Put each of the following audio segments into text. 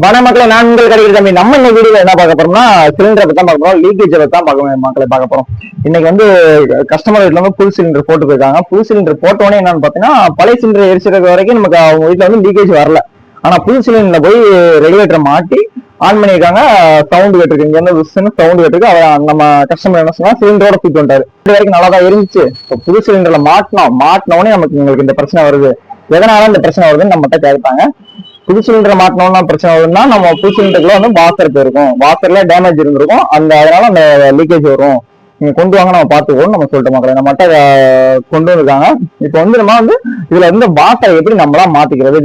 மக்களே, நான் உங்கள் கிடைக்கிற தம்பி. நம்ம இந்த வீடியோல என்ன பார்க்க போறோம்னா சிலிண்டரை பத்தி தான் பார்க்க போறோம். லீக்கேஜை பத்தி தான் மக்களை பார்க்க போறோம். இன்னைக்கு வந்து கஸ்டமர் வீட்டுல வந்து புல் சிலிண்டர் போட்டு போயிருக்காங்க. புல் சிலிண்டர் போட்டோன்னே என்னன்னு பாத்தீங்கன்னா, பழைய சிலிண்டர் எரிச்சிருக்க வரைக்கும் நமக்கு அவங்க வீட்டுல வந்து லீக்கேஜ் வரல. ஆனா புல் சிலிண்டர்ல போய் ரெகுலேட்டரை மாட்டி ஆன் பண்ணிருக்காங்க. சவுண்ட் கேட்டிருக்கு, இங்க வந்து சவுண்ட் கேட்டிருக்கு. நம்ம கஸ்டமர் என்ன சொன்னா, சிலிண்டரோட தூக்கி வந்துட்டாரு. இது வரைக்கும் நல்லா தான் இருந்துச்சு. புது சிலிண்டர்ல மாட்டினோடனே உங்களுக்கு இந்த பிரச்சனை வருது. எதனால இந்த பிரச்சனை வருதுன்னு நம்மகிட்ட கேட்பாங்க. புது சிலிண்டர் மாட்டணும்னா பிரச்சனை வருதுன்னா, நம்ம புது சிலிண்டருக்குள்ள வந்து வாசர் போயிருக்கும், வாசர்ல டேமேஜ் இருந்திருக்கும், அதனால அந்த லீக்கேஜ் வரும். நீங்க கொண்டு வாங்க, நம்ம பாத்துக்கோன்னு நம்ம சொல்லிட்டு மக்களே நம்மகிட்ட கொண்டு வந்திருக்காங்க. இப்போ வந்து நம்ம வந்து இதுல இருந்து வாசரை எப்படி நம்மளா மாத்திக்கிறது,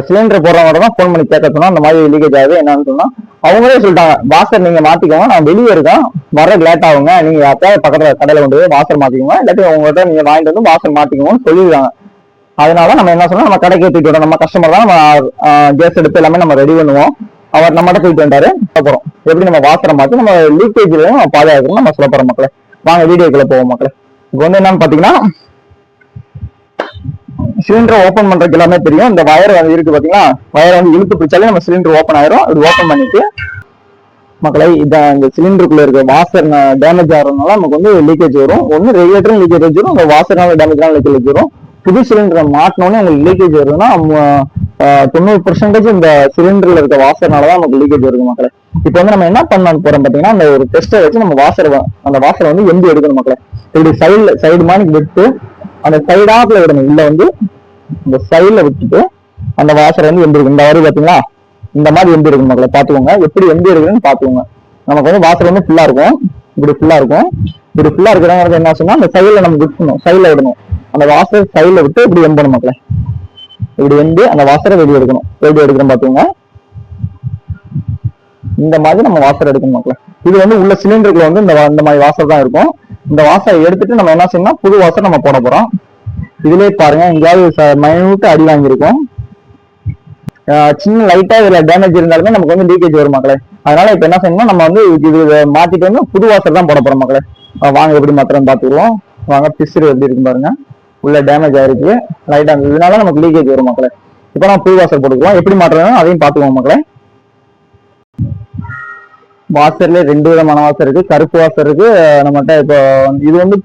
சிலிண்டர் போடுறவங்க தான் போன் பண்ணி கேட்க சொன்னா அந்த மாதிரி லீக்கேஜ் ஆகுது என்னன்னு சொன்னா, அவங்களே சொல்லிட்டாங்க வாசர் நீங்க மாத்திக்கோங்க, நான் வெளியே இருக்கேன், வர லேட் ஆகுங்க, நீங்க யாருக்காவது பக்கத்துல கடையில கொண்டு போய் வாசர் மாத்திக்கோங்க, இல்லாட்டி உங்கள்கிட்ட நீங்க வாங்கிட்டு வந்து வாசர் மாத்திக்கோங்கன்னு சொல்லியிருக்காங்க. அதனால நம்ம என்ன சொன்னா, நம்ம கடைக்கு தூக்கிட்டு வரோம். நம்ம கஸ்டமர் தான், நம்ம கேஸ் எடுத்து எல்லாமே நம்ம ரெடி பண்ணுவோம். அவர் நம்மகிட்ட தூக்கிட்டு வந்தாரு. போறோம் எப்படி நம்ம வாசரை மாத்தி நம்ம லீக்கேஜ்ல நம்ம பாதுகாக்கணும் நம்ம சொல்ல போறோம் மக்களே. வாங்க வீடியோக்குள்ள போவோம் மக்களே. இப்போ வந்து என்னன்னு பாத்தீங்கன்னா, சிலிண்டர் ஓபன் பண்றதுக்கு எல்லாமே தெரியும். இந்த வயர் வந்து இருக்கு பாத்தீங்களா, வயர் வந்து இழுத்து பிடிச்சாலே நம்ம சிலிண்டர் ஓப்பன் ஆயிரும். இது ஓப்பன் பண்ணிட்டு மக்களை இந்த சிலிண்டருக்குள்ள இருக்க வாசர் டேமேஜ் ஆகிறதுனால நமக்கு வந்து லீக்கேஜ் வரும். ஒன்னு ரெகுலேட்டரும் லீக்கேஜ் வரும், இந்த வாசர்னால டேமேஜ்னால லீக்கேஜ் வரும். புது சிலிண்டரை மாட்டினோடனே உங்களுக்கு லீக்கேஜ் வருதுன்னா 90% இந்த சிலிண்டர்ல இருக்க வாசர்னாலதான் நமக்கு லீக்கேஜ் வருது மக்களே. இப்போ வந்து நம்ம என்ன பண்ண போறோம் பாத்தீங்கன்னா, அந்த ஒரு டெஸ்ட்டை வச்சு நம்ம அந்த வாசரை வந்து எம்பி எடுக்கணும் மக்களே. இப்படி சைடு மாதிரி விட்டு அந்த சைடாப்ல விடணும். இல்ல வந்து இந்த சைட்ல விட்டுட்டு அந்த வாசரை வந்து எம்பி எடுக்கணும். இந்த வரி பாத்தீங்களா, இந்த மாதிரி எம்பி எடுக்கணும் மக்களை. பாத்துக்கோங்க எப்படி எம்பி எடுக்கணும்னு பாத்துக்கோங்க. நமக்கு வந்து வாசர் வந்து ஃபுல்லா இருக்கும், இப்படி ஃபுல்லா இருக்கும். இப்படி ஃபுல்லா இருக்கிறாங்க என்ன சொன்னா, அந்த சைட்ல நம்ம விட்டுணும், சைட்ல விடணும். அந்த வாசரை சைட்ல விட்டு இப்படி எம்பணும் மக்களை. இப்படி வந்து அந்த வாசரை வெளியே எடுக்கணும். வெளியே எடுக்கணும் பாத்துக்கோங்க. இந்த மாதிரி நம்ம வாசரை எடுக்கணும் மக்களை. இது வந்து உள்ள சிலிண்டருக்குள்ள வந்து இந்த மாதிரி வாசர் தான் இருக்கும். இந்த வாசரை எடுத்துட்டு நம்ம என்ன செய்யணும், புது வாசரை நம்ம போட போறோம். இதுலயே பாருங்க, எங்கேயாவது மைனூட் அடி வாங்கியிருக்கும். சின்ன லைட்டா இதுல டேமேஜ் இருந்தாலுமே நமக்கு வந்து லீக்கேஜ் வரும் மக்களே. அதனால இப்ப என்ன செய்யணும், நம்ம வந்து இது மாத்திட்டு வந்து புது வாசர் தான் போட போறோம் மக்களே. வாங்க எப்படி மாத்திரம் பாத்துருவோம். வாங்க பிசுறு எப்படி இருக்கு பாருங்க, உள்ள டேமேஜ் ஆயிருக்கு லைட்டா, இதனால நமக்கு லீக்கேஜ் வரும் மக்களே. இப்ப நம்ம புது வாசர் போட்டுக்குவோம். எப்படி மாற்றுறோம் அதையும் பாத்துக்குவோம் மக்களே. வாசர்ல 2 விதமான வாசர் இருக்கு. கருப்பு வாசர் இருக்கு நம்மகிட்ட. இப்போ இது வந்து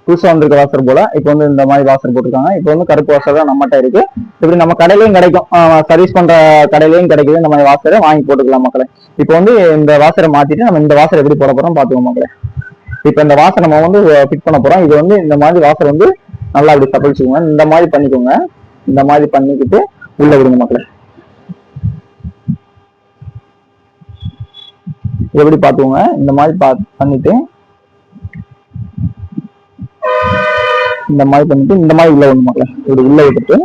புதுசா வந்திருக்க வாசர் போல. இப்போ வந்து இந்த மாதிரி வாசர் போட்டிருக்காங்க. இப்போ வந்து கருப்பு வாசர் தான் நம்மகிட்ட இருக்கு. இப்படி நம்ம கடையிலையும் கிடைக்கும், சர்வீஸ் பண்ற கடையிலையும் கிடைக்குது. இந்த மாதிரி வாசரை வாங்கி போட்டுக்கலாம் மக்களே. இப்போ வந்து இந்த வாசரை மாத்திட்டு நம்ம இந்த வாசரை எப்படி போட போறோம் பாத்துக்கோம் மக்களே. இப்ப இந்த வாசரை நம்ம வந்து ஃபிட் பண்ண போறோம். இது வந்து இந்த மாதிரி வாசர் வந்து நல்லா அப்படி சப்பளிச்சுக்கோங்க. இந்த மாதிரி பண்ணிக்கோங்க. இந்த மாதிரி பண்ணிக்கிட்டு உள்ள விடுங்க மக்களே. எப்படி பாத்துக்கோங்க. இந்த மாதிரி பண்ணிட்டு இந்த மாதிரி உள்ள விடணும் மக்களே. இப்படி உள்ள விட்டுட்டு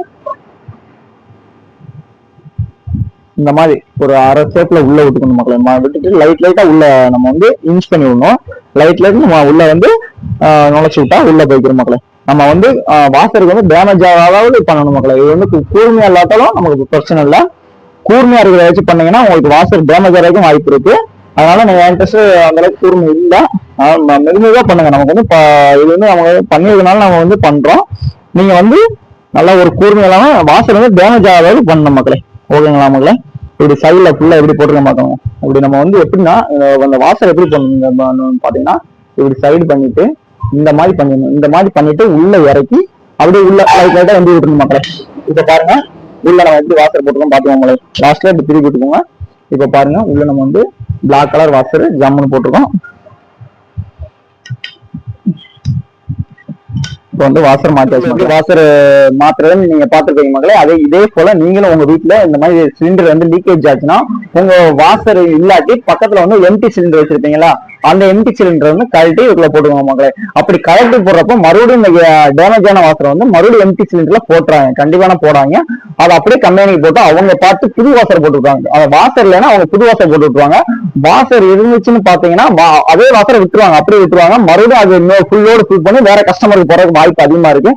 இந்த மாதிரி ஒரு அரை சேப்ல உள்ள விட்டுக்கணும் மக்களே. விட்டுட்டு லைட்டா உள்ள நம்ம வந்து இன்ச் பண்ணி விடணும். லைட் நம்ம உள்ள வந்து நுழைச்சு விட்டா உள்ள போய்க்கிறோம் மக்களே. நம்ம வந்து வாசருக்கு வந்து டேமேஜ் ஆகாத பண்ணணும் மக்களே. இது வந்து கூர்மையா இல்லாட்டாலும் நமக்கு பிரச்சனை இல்லை. கூர்மையா இருக்கிற வச்சு பண்ணீங்கன்னா உங்களுக்கு வாசர் டேமேஜ் ஆகிறதுக்கும் வாய்ப்பு இருக்கு. அதனால நீங்க இன்ட்ரெஸ்ட் அந்த அளவுக்கு கூர்மை இல்லை, மெதுமெதுவா பண்ணுங்க. நமக்கு வந்து இது வந்து நம்ம பண்ணிருக்கனால நம்ம வந்து பண்றோம். நீங்க வந்து நல்லா ஒரு கூர்மை இல்லாம வாசர் வந்து டேமேஜ் ஆகாத பண்ணணும் மக்களே. ஓகேங்களா மக்களே. இப்படி சைட்ல ஃபுல்லா எப்படி போட்டுக்க மாட்டோம். இப்படி நம்ம வந்து எப்படின்னா, அந்த வாசர் எப்படி பண்ணணும் பாத்தீங்கன்னா, இப்படி சைடு பண்ணிட்டு இந்த மாதிரி பண்ணிடணும். இந்த மாதிரி பண்ணிட்டு உள்ள இறக்கி அப்படியே உள்ள லைட்டா வந்து விட்டுருணும் மக்களே. இப்ப பாருங்க, உள்ள நம்ம எப்படி வாசர் போட்டுக்கோம் பாத்துக்கோங்களே. லாஸ்ட்ல இப்படி திருப்பி விட்டுக்கோங்க. இப்ப பாருங்க, உள்ள நம்ம வந்து பிளாக் கலர் வாசர் ஜம்முன்னு போட்டிருக்கோம். இப்போ வந்து வாசர் மாற்றி வாசர் மாத்துறதுன்னு நீங்க பாத்துருக்கீங்க மக்களே. இதே போல நீங்களும் உங்க வீட்டுல இந்த மாதிரி சிலிண்டர் வந்து லீக்கேஜ் ஆச்சுன்னா, உங்க வாசர் இல்லாட்டி பக்கத்துல வந்து எம்டி சிலிண்டர் வச்சிருப்பீங்களா, அந்த எம்டி சிலிண்டர் வந்து கழட்டி இதுக்குள்ள போட்டுக்கோங்க மக்களே. அப்படி கழட்டி போடுறப்ப மறுபடியும் இந்த டேமேஜ் ஆன வாசர் வந்து மறுபடியும் எம்டி சிலிண்டர்ல போட்டுறாங்க, கண்டிப்பான போடாங்க. அதை அப்படியே கம்பெனிக்கு போட்டு அவங்க பார்த்து புது வாசர் போட்டுருக்காங்க. அந்த வாசர் இல்லைன்னா அவங்க புது வாசர் போட்டு விட்டுருவாங்க. வாசர் இருந்துச்சுன்னு பாத்தீங்கன்னா அதே வாசரை விட்டுருவாங்க, அப்படியே விட்டுருவாங்க. மறுபடியும் அது ஃபுல்லோடு ஃபில் பண்ணி வேற கஸ்டமருக்கு போறதுக்கு வாய்ப்பு அதிகமா இருக்கு.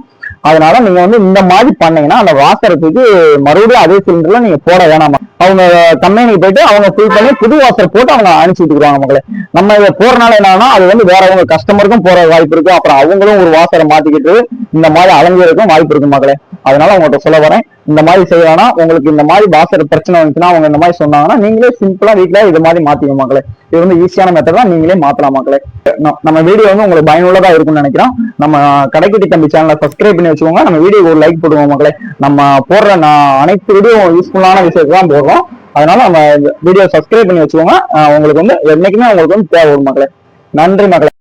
அதனால நீங்க வந்து இந்த மாதிரி பண்ணீங்கன்னா அந்த வாசரத்துக்கு மறுபடியும் அதே சிலிண்டர்ல நீங்க போட வேணாமா. அவங்க கம்பெனிக்கு போயிட்டு அவங்க ஃபில் பண்ணி புது வாசர் போட்டு அவங்க அனுப்பிச்சு விட்டுருவாங்க மக்களே. நம்ம இதை போறனால என்னன்னா அது வந்து வேற அவங்க கஸ்டமருக்கும் போற வாய்ப்பு இருக்கு, அப்புறம் அவங்களும் ஒரு வாசரை மாத்திக்கிட்டு இந்த மாதிரி அலைஞ்சதுக்கும் வாய்ப்பு இருக்கு மக்களே. அதனால உங்கள்கிட்ட சொல்ல வரேன், இந்த மாதிரி செய்யலாம். உங்களுக்கு இந்த மாதிரி வாசர் பிரச்சனை வந்துச்சுன்னா அவங்க இந்த மாதிரி சொன்னாங்கன்னா நீங்களே சிம்பிளா வீட்டுல இது மாதிரி மாத்திக்க மக்களே. இது வந்து ஈஸியான மெத்தட் தான், நீங்களே மாத்தலாம் மக்களே. நம்ம வீடியோ வந்து உங்களுக்கு பயனுள்ளதா இருக்கும்னு நினைக்கிறோம். நம்ம கடைக்குட்டி தம்பி சேனலை சப்ஸ்கிரைப் பண்ணி வச்சுக்கோங்க. நம்ம வீடியோ ஒரு லைக் போடுவோம் மக்களே. நம்ம போடுற அனைத்து வீடியோ யூஸ்ஃபுல்லான விஷயத்தை தான் போடுறோம். அதனால நம்ம வீடியோ சப்ஸ்கிரைப் பண்ணி வச்சுக்கோங்க. உங்களுக்கு வந்து என்னைக்குமே உங்களுக்கு வந்து தேவை வரும் மக்களே. நன்றி மக்களே.